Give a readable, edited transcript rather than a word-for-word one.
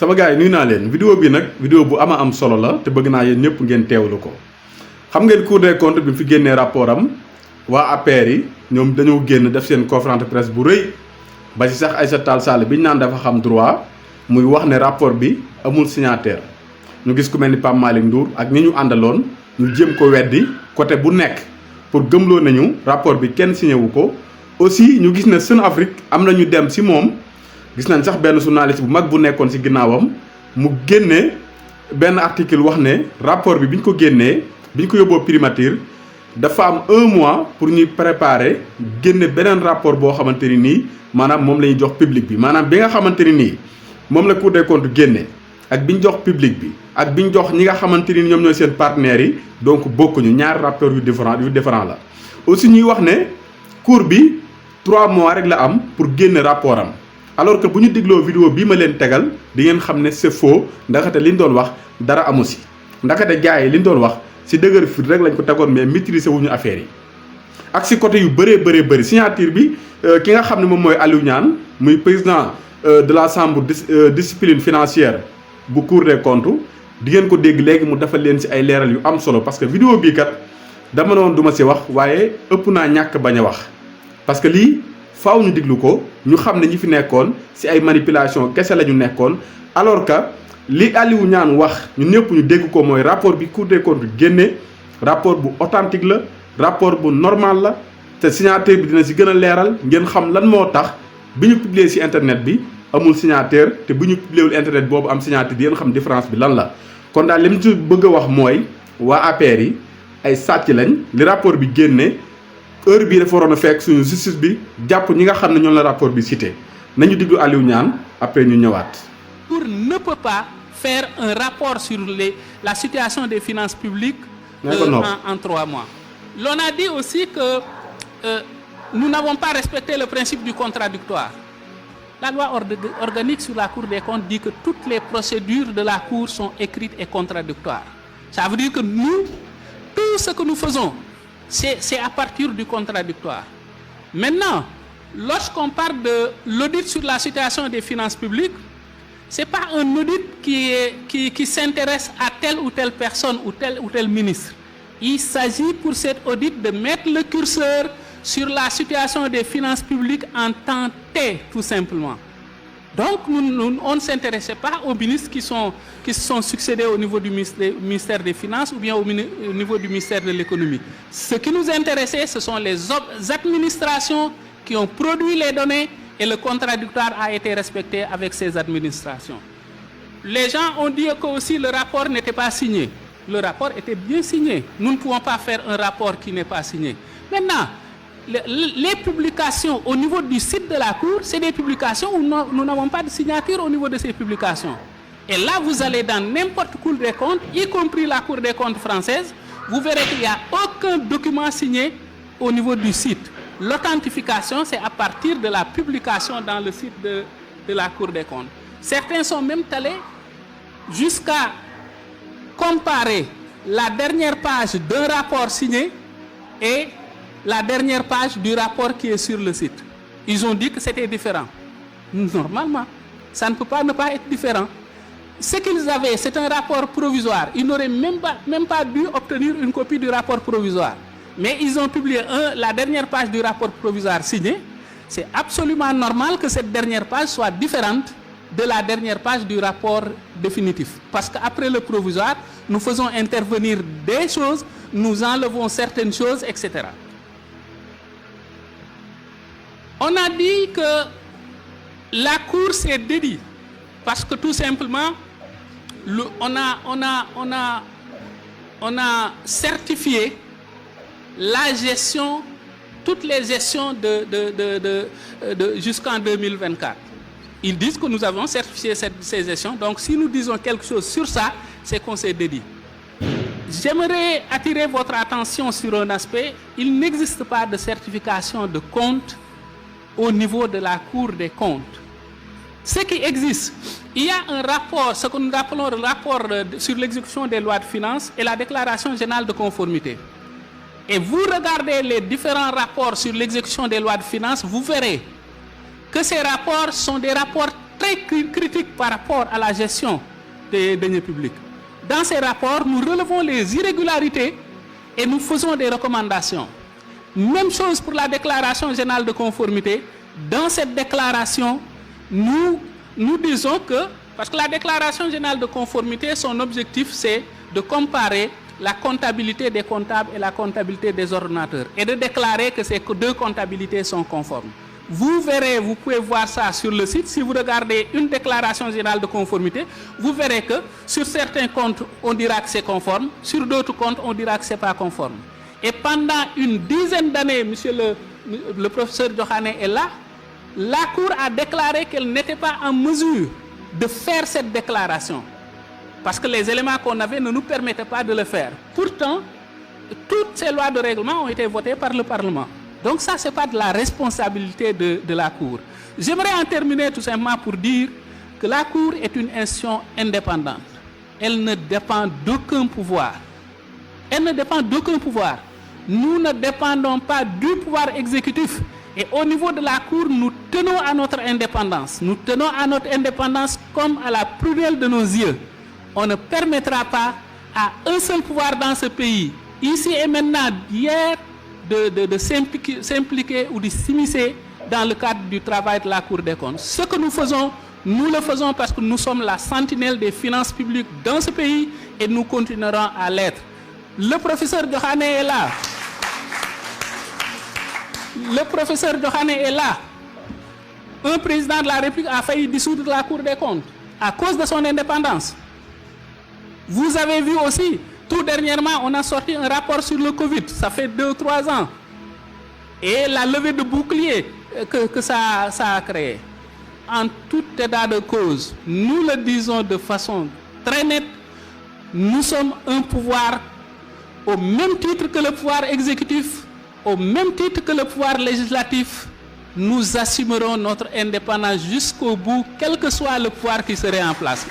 sama gars yi nuyu naa leen vidéo bi nag vidéo bu am solo la te bëgg naa yéen ñëpp ngeen teewlu ko xam ngeen Cour des comptes bi mu fi génnee rapport am waa APR yi ñoom dañoo génn def seen conférence de presse bu rëy ba ci sax Aïssata Tall Sall bi ñu naan dafa xam droit muy wax ne rapport bi amul signataire ñu gis ku mel ni Pape Malick Ndour ak ñi ñu àndaloon ñu jéem ko weddi côté bu nekk pour gëmloo nañu rapport bi kenn signé wu ko aussi ñu gis ne Sunafrique am na ñu dem si moom gis nañ sax benn journaliste bu mag bu nekkoon si ginnaawam mu génne benn article wax ne rapport bi ñu ko génnee bi ñu ko yóbboo primature dafa am 1 mois pour ñuy préparer génne beneen rapport boo xamante ni nii maanaam moom la ñuy jox public bi maanaam bi nga xamante ni nii moom la Cour des comptes génne ak bi ñu jox public bi ak bi ñu jox ñi nga xamante ni ñoom ñooy seen partenaires yi donc bokkuñu ñaari rapport yu différent la. aussi ñuy wax ne cour bi 3 mois rek la am pour génne rapport am alors que bu ñu dégloo vidéo bii ma leen tegal di ngeen xam ne c'est faux ndaxte li ñu doon wax dara amu si ndaxte gars yi li ñu doon wax si dëgër fit rek lañ ko tegoon mais maîtriser wuñu affaire yi. ak si côté yu bëree signature bi ki nga xam ne moom mooy Aliou Niane muy président de la chambre discipline financière bu Cour des comptes di ngeen ko dégg léegi mu defal leen si ay leeral yu am solo parce que vidéo bii kat dama noonu du ma si wax waaye ëpp naa ñàkk bañ a wax parce que lii faaw ñu diglu ko ñu xam ne ñi fi nekkoon si ay manipulation kese la ñu nekkoon alors que li Aliou Niane wax ñu ñëpp ñu dégg ko mooy rapport bi Cour des comptes génne rapport bu authentique la rapport bu normal la te signataire bi dina si gën a leeral ngeen xam lan moo tax bi ñu publier si internet bi amul signataire te bu ñu publier internet boobu am signataire di ngeen xam différence bi lan la. kon daal li mu ci bëgg a wax mooy waa APR yi ay sàcc lañ li rapport bi génne heure bii dafa waroon a fekk suñu justice bi jàpp ñi nga xam ne ñoom la rapport bi cité nañu diglu Aliou Niane après ñu ñëwaat. Cour ne peut pas faire un rapport sur la situation des finances publiques en 3 mois. L'on a dit aussi que nous n'avons pas respecté le principe du contradictoire. La loi organique sur la Cour des comptes dit que toutes les procédures de la Cour sont écrites et contradictoires. Ça veut dire que nous, tout ce que nous faisons, c'est à partir du contradictoire. Maintenant, lorsqu'on parle de l'audit sur la situation des finances publiques, ce n'est pas un audit qui s'intéresse à telle ou telle personne ou tel ministre. Il s'agit pour cet audit de mettre le curseur sur la situation des finances publiques en temps T, tout simplement. Donc, on ne s'intéressait pas aux ministres qui se sont succédés au niveau du ministère des Finances ou bien au niveau du ministère de l'Économie. Ce qui nous intéressait, ce sont les administrations qui ont produit les données et le contradictoire a été respecté avec ces administrations. Les gens ont dit que aussi le rapport n'était pas signé. Le rapport était bien signé. Nous ne pouvons pas faire un rapport qui n'est pas signé. Maintenant, les publications au niveau du site de la Cour, c'est des publications où nous n'avons pas de signature au niveau de ces publications. Et là, vous allez dans n'importe Cour des comptes, y compris la Cour des comptes française, vous verrez qu'il n'y a aucun document signé au niveau du site. L'authentification, c'est à partir de la publication dans le site de la Cour des comptes. Certains sont même allés jusqu'à comparer la dernière page d'un rapport signé et la dernière page du rapport qui est sur le site. Ils ont dit que c'était différent. Normalement, ça ne peut pas ne pas être différent. Ce qu'ils avaient, c'est un rapport provisoire. Ils n'auraient même pas dû obtenir une copie du rapport provisoire. Mais ils ont publié la dernière page du rapport provisoire signé. C'est absolument normal que cette dernière page soit différente de la dernière page du rapport définitif. Parce qu'après le provisoire, nous faisons intervenir des choses, nous enlevons certaines choses, etc. On a dit que la Cour s'est dédiée parce que tout simplement, on a certifié la gestion, toutes les gestions jusqu'en 2024. Ils disent que nous avons certifié ces gestions. Donc, si nous disons quelque chose sur ça, c'est qu'on s'est dédié. J'aimerais attirer votre attention sur un aspect. Il n'existe pas de certification de compte au niveau de la Cour des comptes. Ce qui existe, il y a un rapport, ce que nous appelons le rapport sur l'exécution des lois de finances et la déclaration générale de conformité. Et vous regardez les différents rapports sur l'exécution des lois de finances, vous verrez que ces rapports sont des rapports très critiques par rapport à la gestion des deniers publics. Dans ces rapports, nous relevons les irrégularités et nous faisons des recommandations. Même chose pour la déclaration générale de conformité. Dans cette déclaration, nous disons que, parce que la déclaration générale de conformité, son objectif, c'est de comparer la comptabilité des comptables et la comptabilité des ordonnateurs et de déclarer que ces deux comptabilités sont conformes. Vous verrez, vous pouvez voir ça sur le site. Si vous regardez une déclaration générale de conformité, vous verrez que sur certains comptes, on dira que c'est conforme, sur d'autres comptes, on dira que ce n'est pas conforme. Et pendant une dizaine d'années, monsieur le professeur Diokhane est là, la Cour a déclaré qu'elle n'était pas en mesure de faire cette déclaration. Parce que les éléments qu'on avait ne nous permettaient pas de le faire. Pourtant, toutes ces lois de règlement ont été votées par le Parlement. Donc ça, ce n'est pas de la responsabilité de la Cour. J'aimerais en terminer tout simplement pour dire que la Cour est une institution indépendante. Elle ne dépend d'aucun pouvoir. Elle ne dépend d'aucun pouvoir. Nous ne dépendons pas du pouvoir exécutif. Et au niveau de la Cour, nous tenons à notre indépendance. Nous tenons à notre indépendance comme à la prunelle de nos yeux. On ne permettra pas à un seul pouvoir dans ce pays, ici et maintenant, d'hier, de s'impliquer ou de s'immiscer dans le cadre du travail de la Cour des comptes. Ce que nous faisons, nous le faisons parce que nous sommes la sentinelle des finances publiques dans ce pays et nous continuerons à l'être. Le professeur Diokhane est là. Le professeur Diokhane est là. Un président de la République a failli dissoudre la Cour des comptes à cause de son indépendance. Vous avez vu aussi, tout dernièrement, on a sorti un rapport sur le Covid. Ça fait 2 ou 3 ans. Et la levée de bouclier que ça a créé. En tout état de cause, nous le disons de façon très nette, nous sommes un pouvoir au même titre que le pouvoir exécutif, au même titre que le pouvoir législatif. Nous assumerons notre indépendance jusqu'au bout, quel que soit le pouvoir qui serait en place.